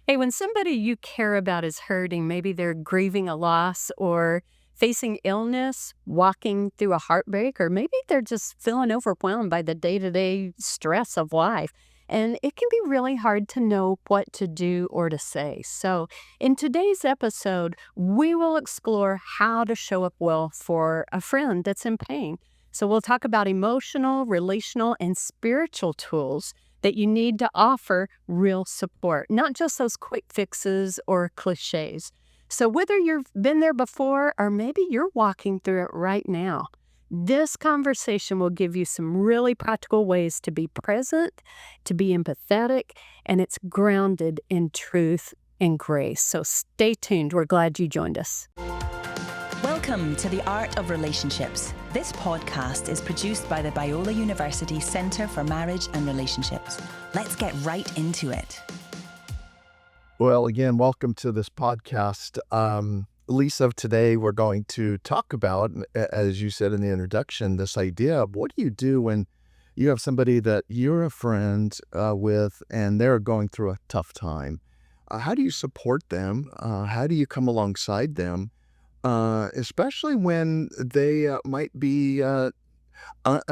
Hey, when somebody you care about is hurting, maybe they're grieving a loss or facing illness, walking through a heartbreak, or maybe they're just feeling overwhelmed by the day to day stress of life. And it can be really hard to know what to do or to say. So, in today's episode, we will explore how to show up well for a friend that's in pain. So, we'll talk about emotional, relational, and spiritual tools that you need to offer real support, not just those quick fixes or cliches. So, whether you've been there before or maybe you're walking through it right now, this conversation will give you some really practical ways to be present, to be empathetic, and it's grounded in truth and grace. So, stay tuned. We're glad you joined us. Welcome to The Art of Relationships. This podcast is produced by the Biola University Centre for Marriage and Relationships. Let's get right into it. Well, again, welcome to this podcast. Lisa, today we're going to talk about, as you said in the introduction, this idea of what do you do when you have somebody that you're a friend with and they're going through a tough time? How do you support them? How do you come alongside them? Especially when they might be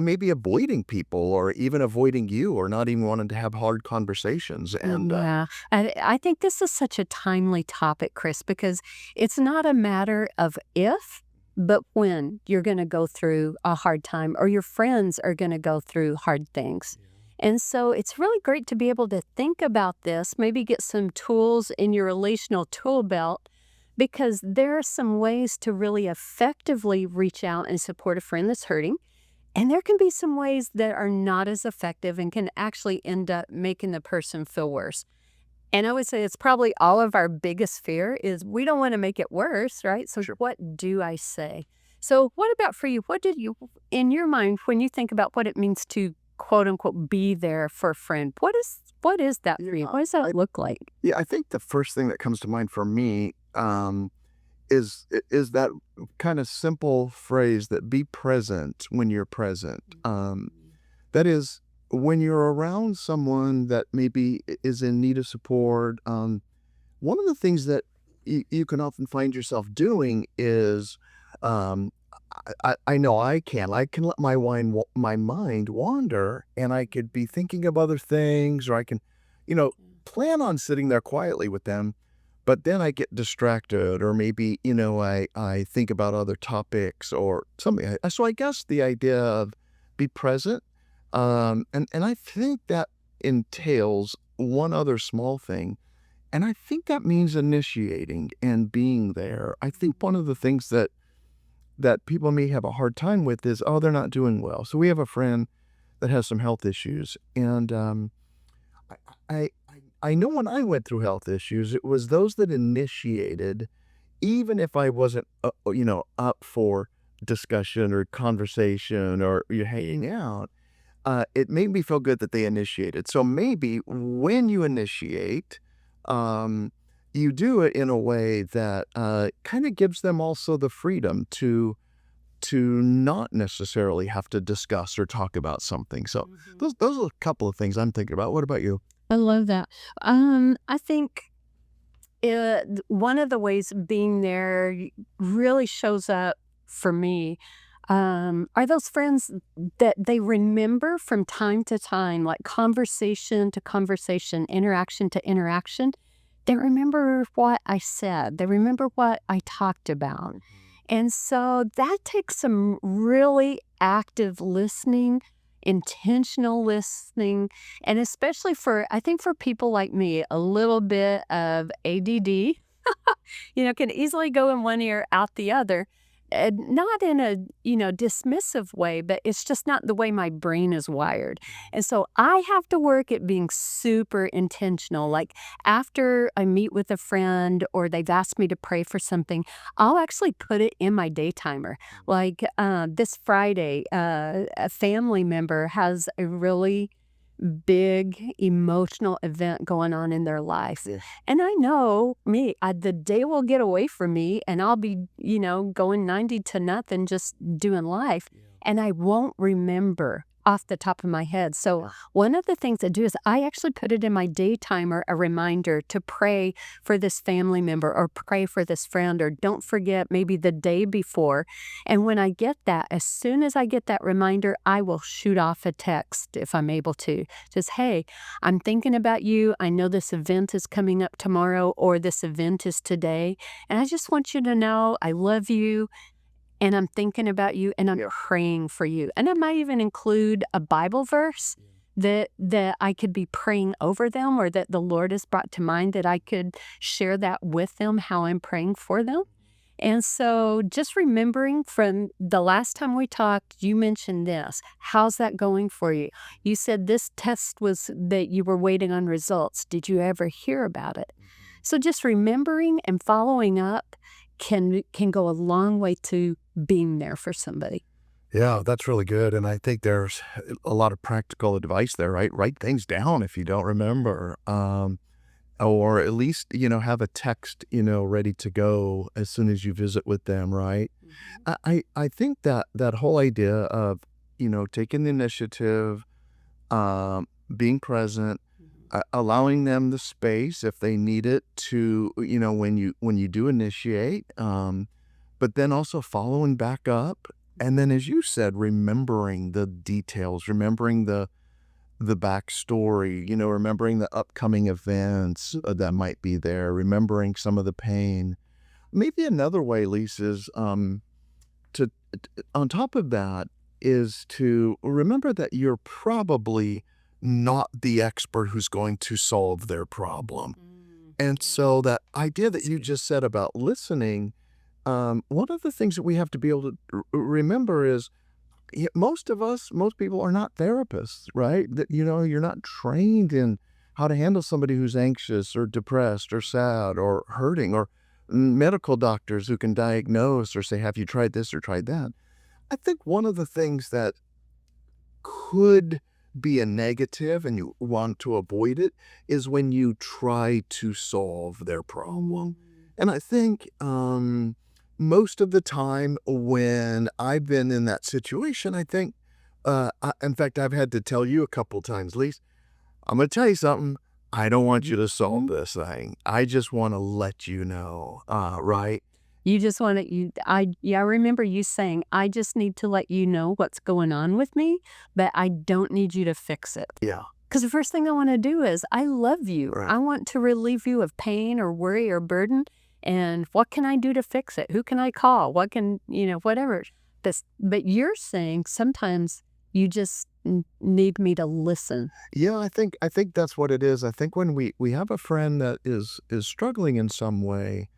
maybe avoiding people or even avoiding you or not even wanting to have hard conversations. And Yeah, I think this is such a timely topic, Chris, because it's not a matter of if, but when you're going to go through a hard time or your friends are going to go through hard things. And so it's really great to be able to think about this, maybe get some tools in your relational tool belt, because there are some ways to really effectively reach out and support a friend that's hurting. And there can be some ways that are not as effective and can actually end up making the person feel worse. And I would say it's probably all of our biggest fear is we don't want to make it worse, right? So Sure. what do I say? So what about for you? What did you, in your mind, when you think about what it means to quote unquote be there for a friend, what is that for you? Yeah, What does that look like? I think the first thing that comes to mind for me is that kind of simple phrase that be present when you're present. That is, when you're around someone that maybe is in need of support, one of the things that you can often find yourself doing is, um, I know I can let my mind wander, and I could be thinking of other things, or I can, you know, plan on sitting there quietly with them, but then I get distracted, or maybe, I think about other topics or something. So I guess the idea of be present, and I think that entails one other small thing, and I think that means initiating and being there. I think one of the things that people may have a hard time with is, oh, they're not doing well. So we have a friend that has some health issues, and I, I I know when I went through health issues, it was those that initiated, even if I wasn't, up for discussion or conversation or you hanging out. It made me feel good that they initiated. So maybe when you initiate, um, you do it in a way that kind of gives them also the freedom to not necessarily have to discuss or talk about something. So those are a couple of things I'm thinking about. What about you? I love that. I think one of the ways being there really shows up for me are those friends that they remember from time to time, like conversation to conversation, interaction to interaction. They remember what I said. They remember what I talked about. And so that takes some really active listening, intentional listening, and especially I think for people like me, a little bit of ADD, can easily go in one ear, out the other. Not in a, dismissive way, but it's just not the way my brain is wired. And so I have to work at being super intentional. Like after I meet with a friend or they've asked me to pray for something, I'll actually put it in my day timer. Like this Friday, a family member has a really big emotional event going on in their life. Yeah. And I know me, the day will get away from me and I'll be, going 90 to nothing, just doing life. And I won't remember. off the top of my head. So one of the things I do is I actually put it in my day timer, a reminder to pray for this family member or pray for this friend, or don't forget maybe the day before. And when I get that, as soon as I get that reminder, I will shoot off a text if I'm able to. Just, hey, I'm thinking about you. I know this event is coming up tomorrow, or this event is today. And I just want you to know I love you, and I'm thinking about you, and I'm praying for you. And I might even include a Bible verse that I could be praying over them, or that the Lord has brought to mind, that I could share that with them, how I'm praying for them. And so just remembering from the last time we talked, you mentioned this. How's that going for you? You said this test was that you were waiting on results. Did you ever hear about it? So just remembering and following up can go a long way to being there for somebody. Yeah, that's really good. And I think there's a lot of practical advice there, right? Write things down if you don't remember. Or at least, have a text, ready to go as soon as you visit with them, right? I think that whole idea of, taking the initiative, being present, allowing them the space if they need it to, when you do initiate, but then also following back up. And then, as you said, remembering the details, remembering the backstory, remembering the upcoming events that might be there, remembering some of the pain. Maybe another way, Lisa, is to on top of that is to remember that you're probably not the expert who's going to solve their problem. And so that idea that you just said about listening, one of the things that we have to be able to remember is most people are not therapists, right? That, you're not trained in how to handle somebody who's anxious or depressed or sad or hurting, or medical doctors who can diagnose or say, have you tried this or tried that? I think one of the things that could be a negative and you want to avoid it is when you try to solve their problem. And I think most of the time when I've been in that situation, I think, in fact, I've had to tell you a couple times, Lise, I'm going to tell you something. I don't want you to solve this thing. I just want to let you know, right? You just want to, I remember you saying, I just need to let you know what's going on with me, but I don't need you to fix it. Yeah. Because the first thing I want to do is, I love you. Right. I want to relieve you of pain or worry or burden. And what can I do to fix it? Who can I call? What can, whatever. But you're saying sometimes you just need me to listen. Yeah, I think that's what it is. I think when we have a friend that is struggling in some way,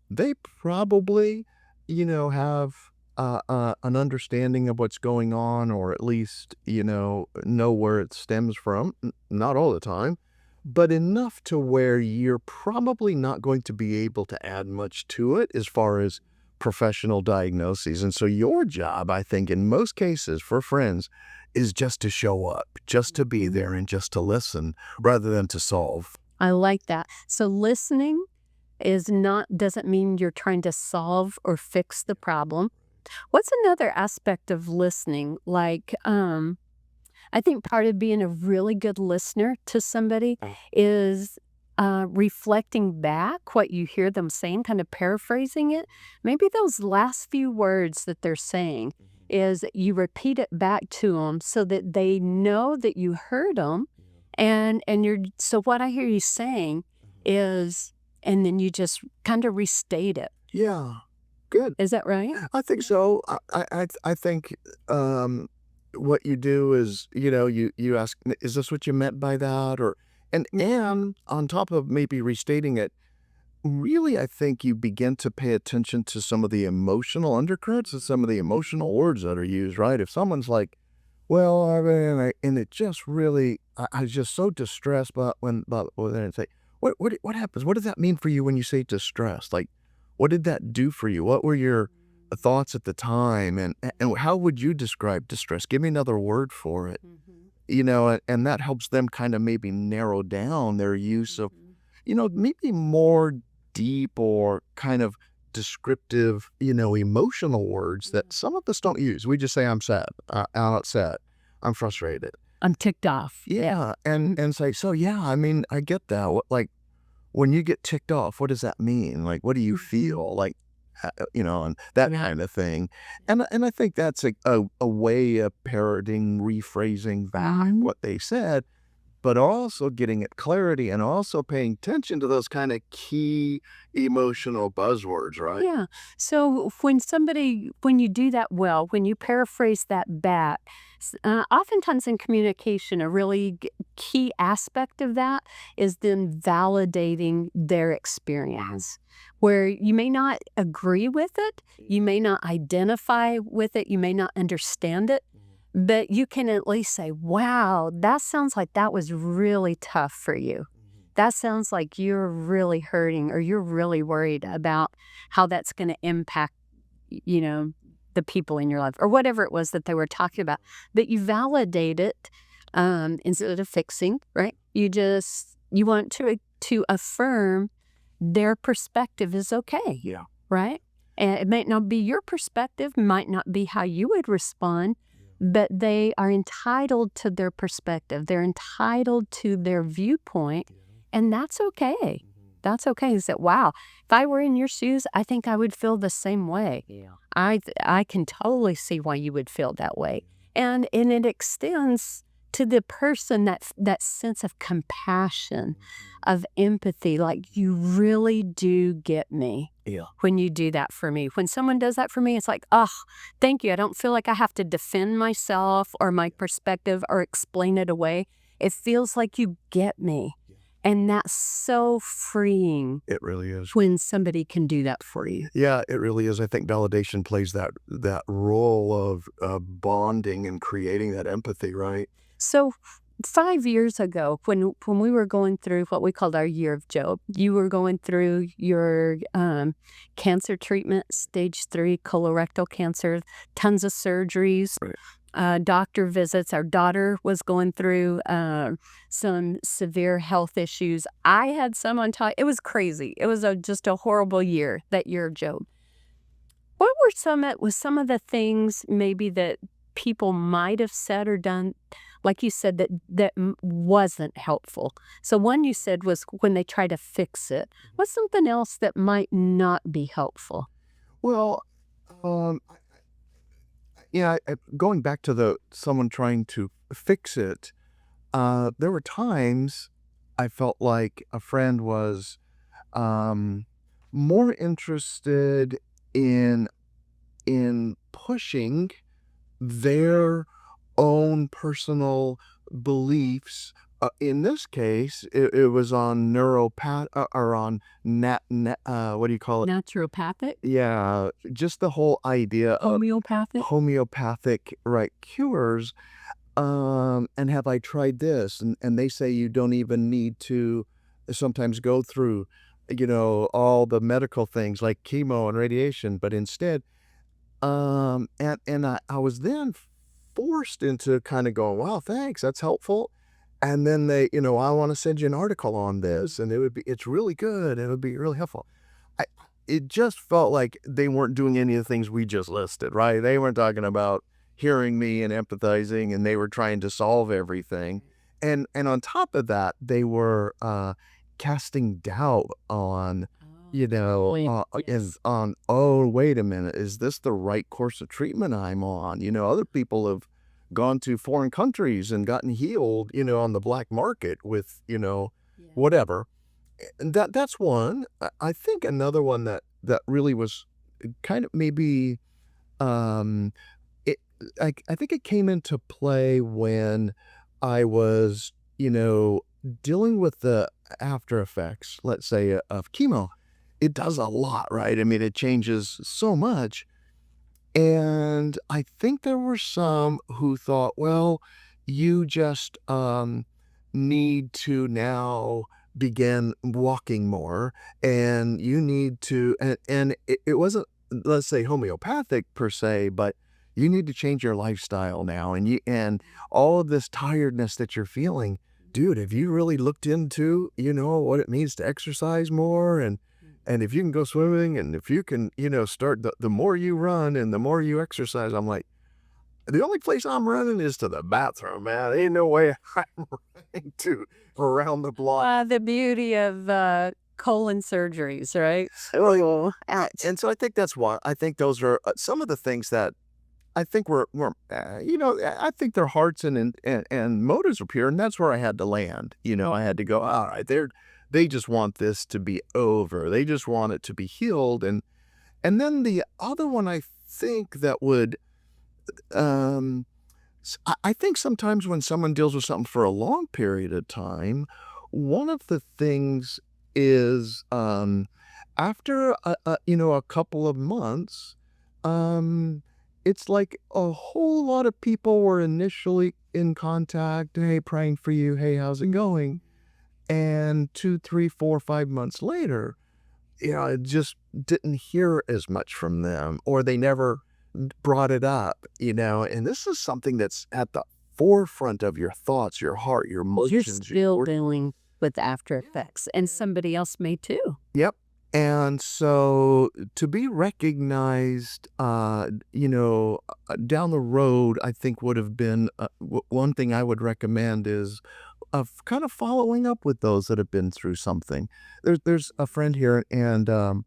they probably, have an understanding of what's going on, or at least, know where it stems from. Not all the time, but enough to where you're probably not going to be able to add much to it as far as professional diagnoses. And so your job, I think, in most cases for friends, is just to show up, just to be there, and just to listen rather than to solve. I like that. So listening doesn't mean you're trying to solve or fix the problem. What's another aspect of listening? Like, I think part of being a really good listener to somebody is reflecting back what you hear them saying, kind of paraphrasing it. Maybe those last few words that they're saying is you repeat it back to them so that they know that you heard them. So what I hear you saying is, and then you just kind of restate it. Yeah, good. Is that right? I think so. I think what you do is, you ask, is this what you meant by that? And on top of maybe restating it, really, I think you begin to pay attention to some of the emotional undercurrents and some of the emotional words that are used, right? If someone's like, well, I mean, and it just really, I was just so distressed, but then say, what happens? What does that mean for you when you say distressed? Like, what did that do for you? What were your thoughts at the time? And how would you describe distress? Give me another word for it. And that helps them kind of maybe narrow down their use of, maybe more deep or kind of descriptive, emotional words that some of us don't use. We just say, I'm sad, I'm upset. I'm frustrated. I'm ticked off. Yeah. And it's like, so yeah, I mean, I get that. Like, when you get ticked off, what does that mean? Like, what do you feel? Like, and that kind of thing. And I think that's a way of parroting, rephrasing back what they said, but also getting it clarity and also paying attention to those kind of key emotional buzzwords, right? Yeah. So when you do that well, when you paraphrase that back, oftentimes in communication, a really key aspect of that is then validating their experience. Where you may not agree with it, you may not identify with it, you may not understand it, but you can at least say, wow, that sounds like that was really tough for you. That sounds like you're really hurting or you're really worried about how that's going to impact, you know, the people in your life or whatever it was that they were talking about. But you validate it instead of fixing, right? You want to affirm their perspective is okay. Yeah. Right? And it might not be your perspective, might not be how you would respond, but they are entitled to their perspective. They're entitled to their viewpoint, and that's okay. That's okay. You say, wow, if I were in your shoes, I think I would feel the same way. Yeah. I can totally see why you would feel that way. And it extends to the person that sense of compassion, of empathy, like you really do get me. Yeah. When you do that for me. When someone does that for me, it's like, oh, thank you. I don't feel like I have to defend myself or my perspective or explain it away. It feels like you get me. And that's so freeing It really is. when somebody can do that for you. Yeah, it really is. I think validation plays that role of bonding and creating that empathy, right? So 5 years ago, when we were going through what we called our year of Job, you were going through your cancer treatment, stage 3 colorectal cancer, tons of surgeries, doctor visits. Our daughter was going through some severe health issues. I had some on top. It was crazy. It was just a horrible year, that year of Job. What were some of the things maybe that people might have said or done, like you said, that wasn't helpful? So one you said was when they try to fix it. What's something else that might not be helpful? Well, going back to someone trying to fix it, there were times I felt like a friend was more interested in pushing their own personal beliefs. In this case, it was on neuropath or on what do you call it? Naturopathic? Yeah, just the whole idea of Homeopathic? homeopathic, right, cures. And have I tried this? And they say you don't even need to sometimes go through, all the medical things like chemo and radiation, but instead, I was then forced into kind of going, wow, thanks, that's helpful. And then I want to send you an article on this, and it's really good, and it would be really helpful. It just felt like they weren't doing any of the things we just listed, right? They weren't talking about hearing me and empathizing, and they were trying to solve everything. And on top of that, they were casting doubt on, oh, wait a minute, is this the right course of treatment I'm on? Other people have gone to foreign countries and gotten healed, on the black market with, whatever. And that's one. I think another one that really was kind of maybe, it, I think it came into play when I was, dealing with the after effects, let's say, of chemo. It does a lot, right? I mean, it changes so much. And I think there were some who thought, well, you just need to now begin walking more, and you need to, and it wasn't, let's say, homeopathic per se, but you need to change your lifestyle now, and all of this tiredness that you're feeling, dude, have you really looked into, what it means to exercise more, and if you can go swimming, and if you can, start the more you run and the more you exercise, I'm like, the only place I'm running is to the bathroom, man. Ain't no way I'm running to around the block. The beauty of colon surgeries, right? Oh, Ouch. and so I think that's why I think those are some of the things that I think I think their hearts and motives are pure, and that's where I had to land. I had to go, all right, they just want this to be over. They just want it to be healed. And then the other one I think that would, um, I think sometimes when someone deals with something for a long period of time, one of the things is, after a couple of months, um, it's like a whole lot of people were initially in contact. Hey, praying for you. Hey, how's it going? And 2, 3, 4, 5 months later, I just didn't hear as much from them, or they never brought it up. And this is something that's at the forefront of your thoughts, your heart, your You're emotions. still dealing with after effects, and somebody else may too. Yep. And so to be recognized, down the road, I think would have been one thing I would recommend is of kind of following up with those that have been through something. There's a friend here and a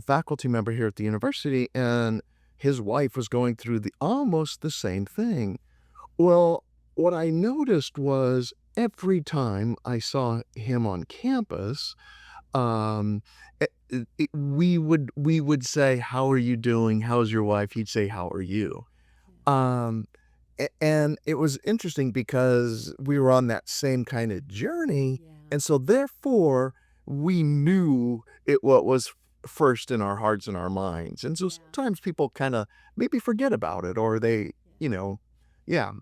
faculty member here at the university, and his wife was going through almost the same thing. Well, what I noticed was every time I saw him on campus, um, we would say, "How are you doing? How's your wife?" He'd say, "How are you?" Um, and it was interesting because we were on that same kind of journey, Yeah. and so therefore we knew what was first in our hearts and our minds. And so Yeah. sometimes people kind of maybe forget about it, or they, yeah.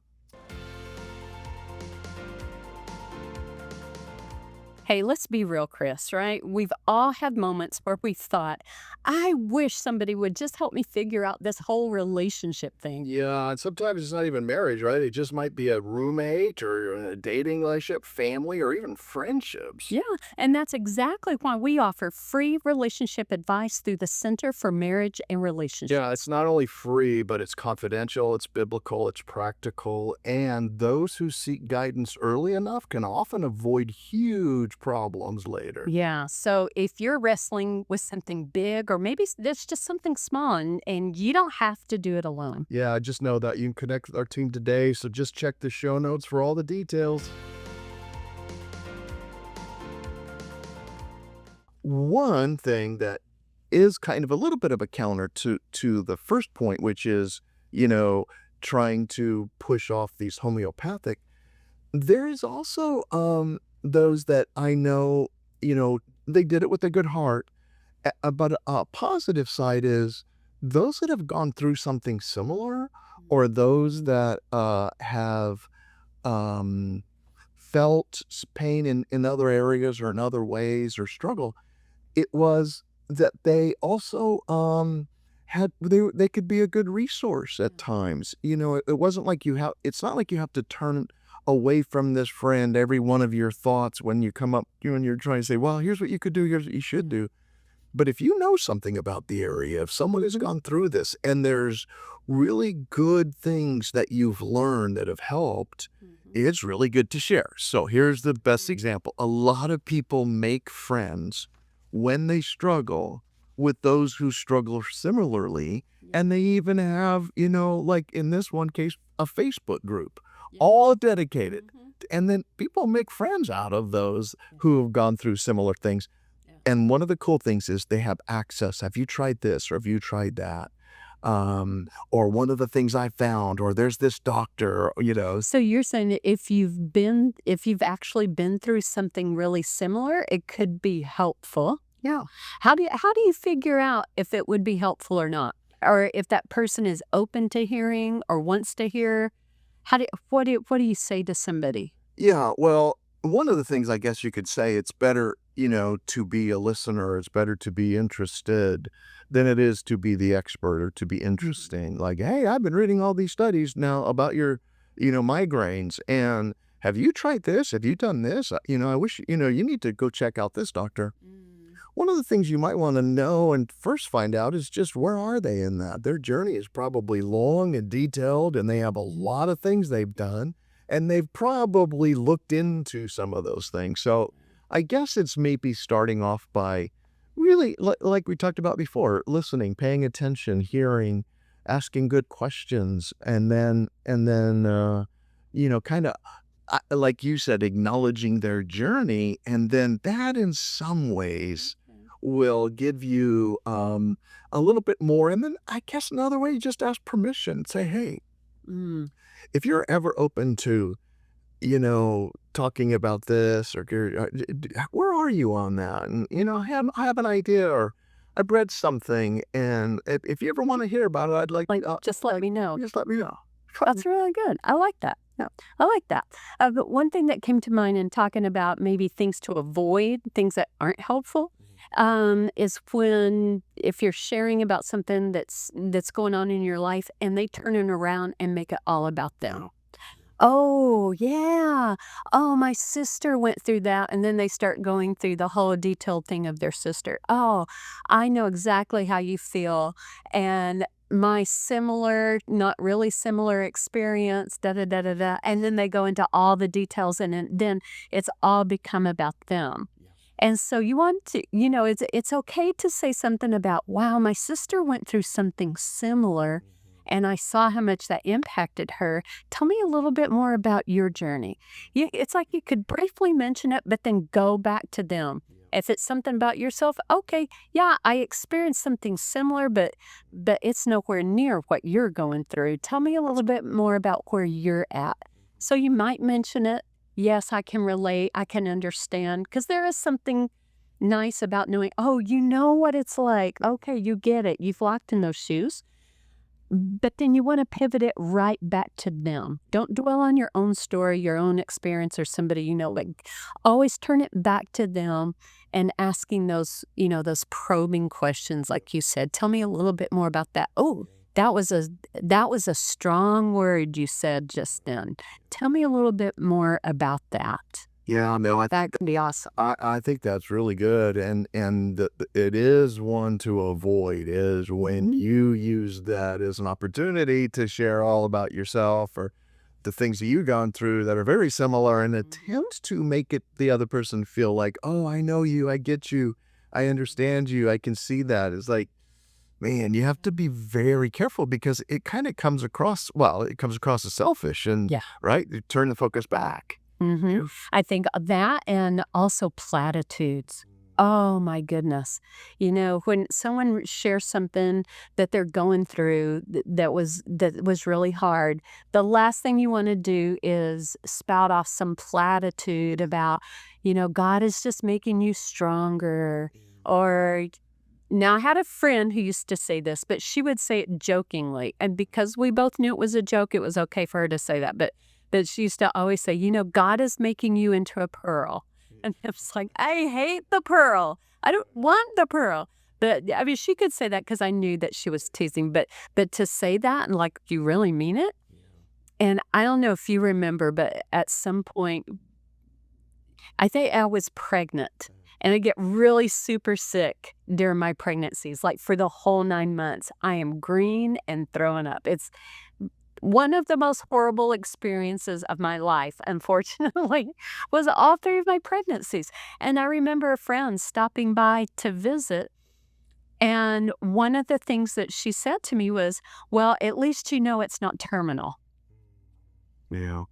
Hey, let's be real, Chris, right? We've all had moments where we thought, I wish somebody would just help me figure out this whole relationship thing. Yeah, and sometimes it's not even marriage, right? It just might be a roommate or a dating relationship, family, or even friendships. Yeah, and that's exactly why we offer free relationship advice through the Center for Marriage and Relationships. Yeah, it's not only free, but it's confidential, it's biblical, it's practical, and those who seek guidance early enough can often avoid huge problems later. Yeah, so if you're wrestling with something big, or maybe it's just something small, and you don't have to do it alone. Yeah, just know that you can connect with our team today, so just check the show notes for all the details. One thing that is kind of a little bit of a counter to the first point, which is, you know, trying to push off these homeopathic, there is also those that I know, they did it with a good heart. But a positive side is those that have gone through something similar, or those that have um, felt pain in other areas or in other ways or struggle, it was that they also they could be a good resource at times. It wasn't like it's not like you have to turn away from this friend every one of your thoughts when you come up, when you're trying to say, well, here's what you could do, here's what you should do. But if you know something about the area, if someone has gone through this and there's really good things that you've learned that have helped, it's really good to share. So here's the best example. A lot of people make friends when they struggle with those who struggle similarly. And they even have, like in this one case, a Facebook group, all dedicated. And then people make friends out of those who have gone through similar things. And one of the cool things is they have access. Have you tried this, or have you tried that? Or one of the things I found, or there's this doctor. So you're saying that if you've actually been through something really similar, it could be helpful. Yeah. How do you figure out if it would be helpful or not? Or if that person is open to hearing or wants to hear? What do you say to somebody? Yeah, well, one of the things I guess you could say, it's better, to be a listener. It's better to be interested than it is to be the expert or to be interesting. Like, hey, I've been reading all these studies now about your, migraines. And have you tried this? Have you done this? I wish, you need to go check out this doctor. one of the things you might want to know and first find out is just where are they in that? Their journey is probably long and detailed, and they have a lot of things they've done, and they've probably looked into some of those things. So I guess it's maybe starting off by really, like we talked about before, listening, paying attention, hearing, asking good questions, and then kind of like you said, acknowledging their journey, and then that in some ways will give you a little bit more. And then I guess another way, you just ask permission. Say, hey, Mm. if you're ever open to, talking about this, or where are you on that? And, I have an idea, or I've read something, and if you ever want to hear about it, I'd like, Like, just let me know. just let me know. That's really good. I like that. Yeah, I like that. But one thing that came to mind in talking about maybe things to avoid, things that aren't helpful, is when if you're sharing about something that's going on in your life, and they turn it around and make it all about them. Oh, yeah. Oh, my sister went through that. And then they start going through the whole detailed thing of their sister. Oh, I know exactly how you feel. And my similar, not really similar experience, da da da da da. And then they go into all the details, and then it's all become about them. And so you want to, it's okay to say something about, wow, my sister went through something similar, and I saw how much that impacted her. Tell me a little bit more about your journey. It's like you could briefly mention it, but then go back to them. If it's something about yourself, okay, yeah, I experienced something similar, but it's nowhere near what you're going through. Tell me a little bit more about where you're at. So you might mention it. Yes, I can relate. I can understand, because there is something nice about knowing, oh, you know what it's like. Okay, you get it. You've walked in those shoes. But then you want to pivot it right back to them. Don't dwell on your own story, your own experience, or somebody but always turn it back to them and asking those probing questions, like you said. Tell me a little bit more about that. Oh, that was a strong word you said just then. Tell me a little bit more about that. Yeah, no, That could be awesome. I think that's really good, and it is one to avoid is when you use that as an opportunity to share all about yourself or the things that you've gone through that are very similar, and attempt to make it the other person feel like, oh, I know you, I get you, I understand you, I can see that. It's like, man, you have to be very careful because it kind of comes across, it comes across as selfish, and Yeah. right, you turn the focus back. I think that, and also platitudes. Oh my goodness. When someone shares something that they're going through that was really hard, the last thing you want to do is spout off some platitude about, God is just making you stronger. Or now I had a friend who used to say this, but she would say it jokingly. And because we both knew it was a joke, it was okay for her to say that. But she used to always say, God is making you into a pearl. And I was like, I hate the pearl. I don't want the pearl. But I mean, she could say that because I knew that she was teasing. But to say that and like, you really mean it? And I don't know if you remember, but at some point, I think I was pregnant, and I get really super sick during my pregnancies, like for the whole 9 months. I am green and throwing up. It's one of the most horrible experiences of my life, unfortunately, was all three of my pregnancies. And I remember a friend stopping by to visit. And one of the things that she said to me was, well, at least you know it's not terminal. Yeah.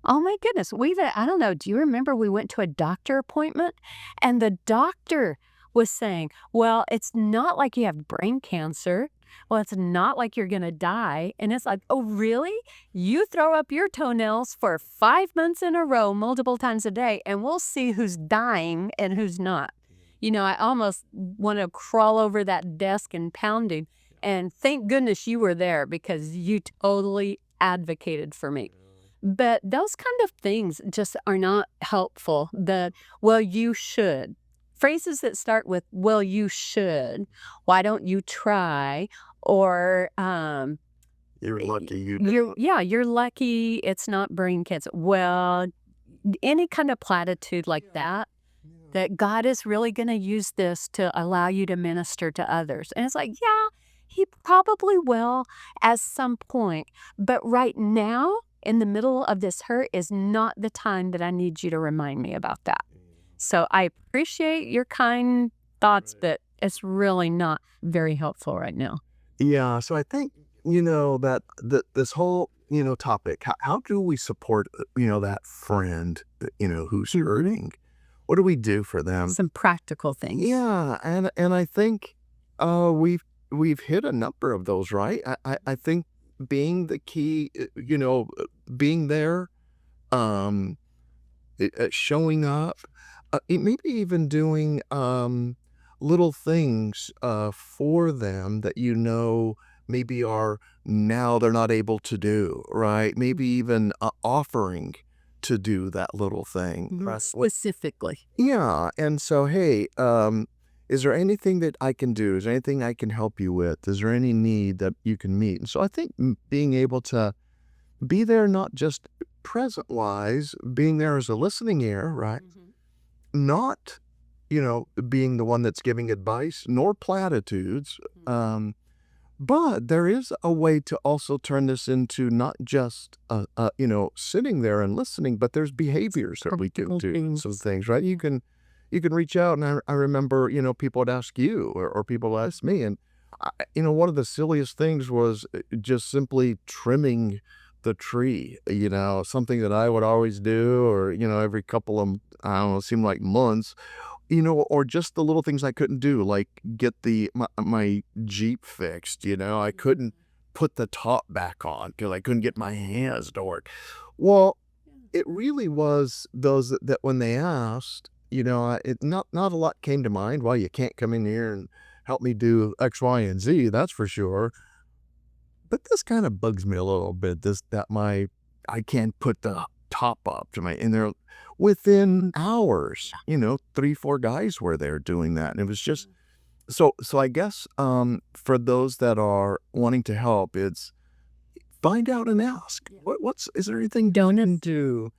Oh my goodness. I don't know. Do you remember we went to a doctor appointment, and the doctor was saying, well, it's not like you have brain cancer. Well, it's not like you're going to die. And it's like, oh, really? You throw up your toenails for 5 months in a row, multiple times a day, and we'll see who's dying and who's not. I almost want to crawl over that desk and pounding. And thank goodness you were there, because you totally advocated for me. But those kind of things just are not helpful. Well, you should. Phrases that start with, well, you should. Why don't you try? Or, You're lucky you're lucky it's not brain cancer. Well, any kind of platitude like that that God is really going to use this to allow you to minister to others. And it's like, yeah, he probably will at some point. But right now, in the middle of this hurt, is not the time that I need you to remind me about that. So I appreciate your kind thoughts, but it's really not very helpful right now. Yeah, so I think, that this whole, topic, how do we support, that friend, who's hurting? What do we do for them? Some practical things. Yeah, and I think we've hit a number of those, right? I think being the key, being there, um, showing up, maybe even doing little things for them that maybe are now they're not able to do, right? Maybe even offering to do that little thing. Specifically. Yeah, and so, hey, is there anything that I can do? Is there anything I can help you with? Is there any need that you can meet? And so I think being able to be there, not just present wise, being there as a listening ear, right? Not, being the one that's giving advice, nor platitudes. But there is a way to also turn this into not just, sitting there and listening, but there's behaviors that we can do, some things, right? You can reach out, and I remember, people would ask you, or people would ask me, and one of the silliest things was just simply trimming the tree, something that I would always do, or, every couple of, I don't know, it seemed like months, or just the little things I couldn't do, like get my Jeep fixed, I couldn't put the top back on because I couldn't get my hands to work. Well, it really was those that when they asked, not a lot came to mind. Well, you can't come in here and help me do X, Y, and Z, that's for sure. But this kind of bugs me a little bit, I can't put the top up to and they're within hours, 3, 4 guys were there doing that. And it was just, so I guess, for those that are wanting to help, it's find out and ask, is there anything Don't you can do?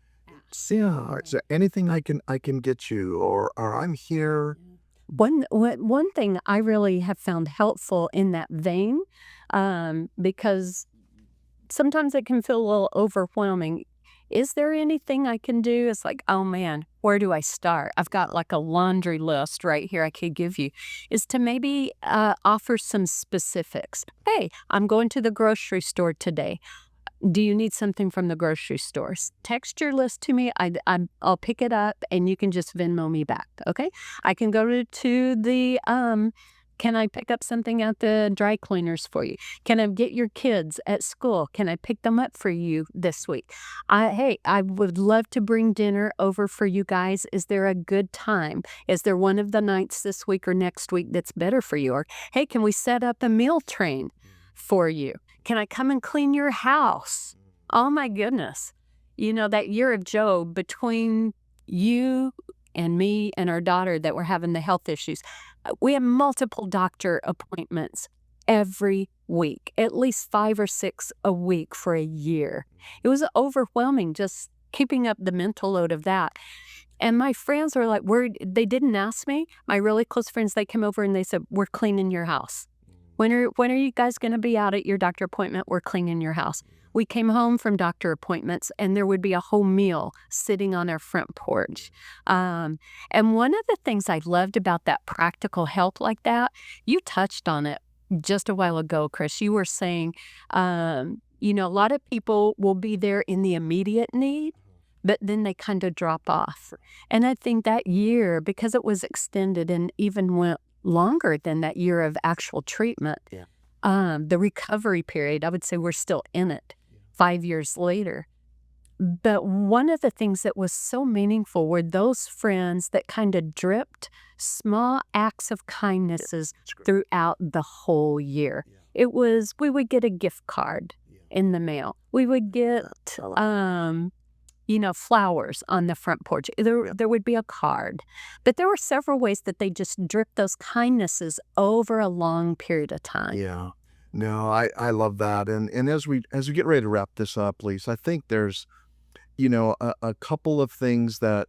Yeah, is there anything I can get you, or I'm here? One thing I really have found helpful in that vein, because sometimes it can feel a little overwhelming. Is there anything I can do? It's like, oh man, where do I start? I've got like a laundry list right here I could give you. Is to maybe offer some specifics. Hey, I'm going to the grocery store today. Do you need something from the grocery stores? Text your list to me. I'll pick it up and you can just Venmo me back. Okay. I can go to the, can I pick up something at the dry cleaners for you? Can I get your kids at school? Can I pick them up for you this week? Hey, I would love to bring dinner over for you guys. Is there a good time? Is there one of the nights this week or next week that's better for you? Or, hey, can we set up a meal train for you? Can I come and clean your house? Oh my goodness. That year of Job, between you and me and our daughter that were having the health issues, we had multiple doctor appointments every week, at least 5 or 6 a week for a year. It was overwhelming just keeping up the mental load of that. And my friends were like, they didn't ask me. My really close friends, they came over and they said, we're cleaning your house. When are you guys going to be out at your doctor appointment? We're cleaning your house. We came home from doctor appointments and there would be a whole meal sitting on our front porch. And one of the things I loved about that practical help like that, you touched on it just a while ago, Chris. You were saying, a lot of people will be there in the immediate need, but then they kind of drop off. And I think that year, because it was extended and even went longer than that year of actual treatment, the recovery period, I would say we're still in it 5 years later. But one of the things that was so meaningful were those friends that kind of dripped small acts of kindnesses throughout the whole year. It was, we would get a gift card in the mail. We would get, flowers on the front porch. There would be a card. But there were several ways that they just dripped those kindnesses over a long period of time. Yeah. No, I love that. And as we get ready to wrap this up, Lisa, I think there's, a couple of things that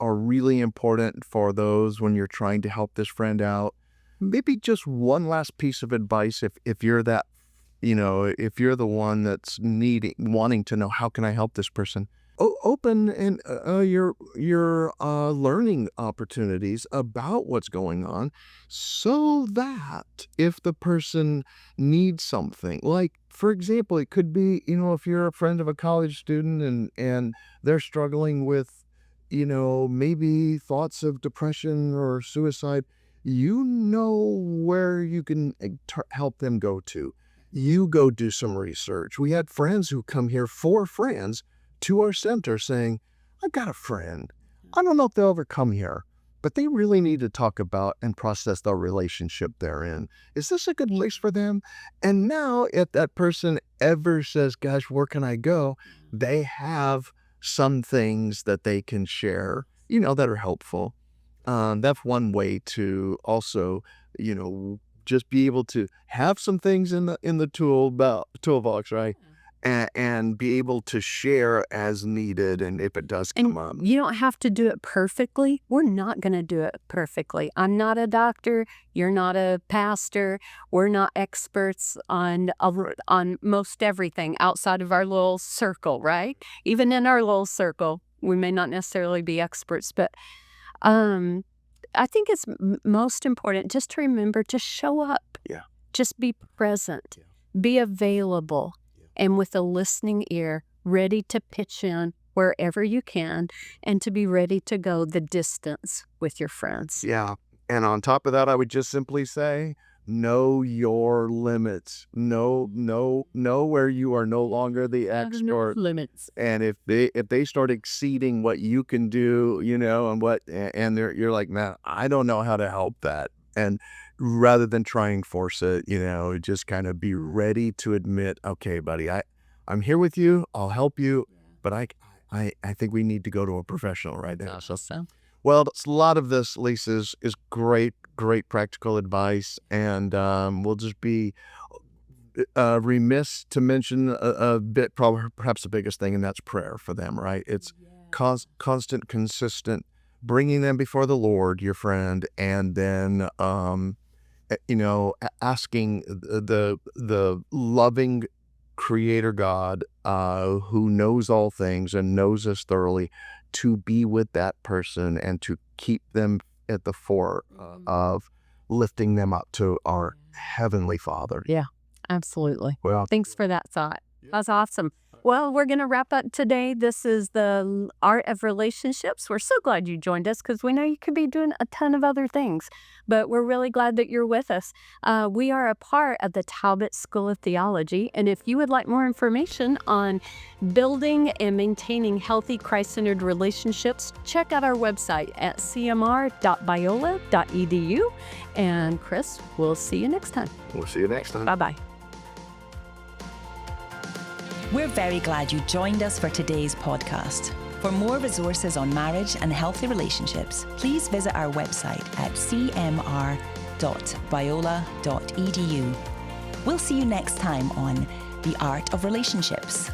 are really important for those when you're trying to help this friend out. Maybe just one last piece of advice if you're that, if you're the one that's wanting to know, how can I help this person? Open and your learning opportunities about what's going on, so that if the person needs something, like for example, it could be, if you're a friend of a college student and they're struggling with, maybe thoughts of depression or suicide, where you can help them go to. You go do some research. We had friends who come here, 4 friends to our center saying, I've got a friend. I don't know if they'll ever come here, but they really need to talk about and process the relationship they're in. Is this a good place for them? And now if that person ever says, gosh, where can I go? They have some things that they can share, that are helpful. That's one way to also, just be able to have some things in the toolbox, right? And be able to share as needed, and if it does come up. You don't have to do it perfectly. We're not going to do it perfectly. I'm not a doctor. You're not a pastor. We're not experts on most everything outside of our little circle, right? Even in our little circle, we may not necessarily be experts, but I think it's most important just to remember to show up. Yeah. Just be present. Yeah. Be available. And with a listening ear, ready to pitch in wherever you can, and to be ready to go the distance with your friends. Yeah. And on top of that, I would just simply say, know your limits. Know where you are no longer the expert. Limits. And if they start exceeding what you can do, and you're like, man, I don't know how to help that. And rather than try and force it, just kind of be ready to admit, okay, buddy, I'm here with you. I'll help you, but I think we need to go to a professional right now. So. Well, a lot of this, Lisa, is great practical advice, and we'll just be remiss to mention a bit, perhaps the biggest thing, and that's prayer for them, right? It's constant, consistent, bringing them before the Lord, your friend, and then asking the loving Creator God, who knows all things and knows us thoroughly, to be with that person and to keep them at the fore of lifting them up to our Heavenly Father. Yeah, absolutely. Well, thanks for that thought. That's awesome. Well, we're going to wrap up today. This is the Art of Relationships. We're so glad you joined us because we know you could be doing a ton of other things, but we're really glad that you're with us. We are a part of the Talbot School of Theology, and if you would like more information on building and maintaining healthy Christ-centered relationships, check out our website at cmr.biola.edu. And Chris, we'll see you next time. We'll see you next time. Bye-bye. We're very glad you joined us for today's podcast. For more resources on marriage and healthy relationships, please visit our website at cmr.biola.edu. We'll see you next time on The Art of Relationships.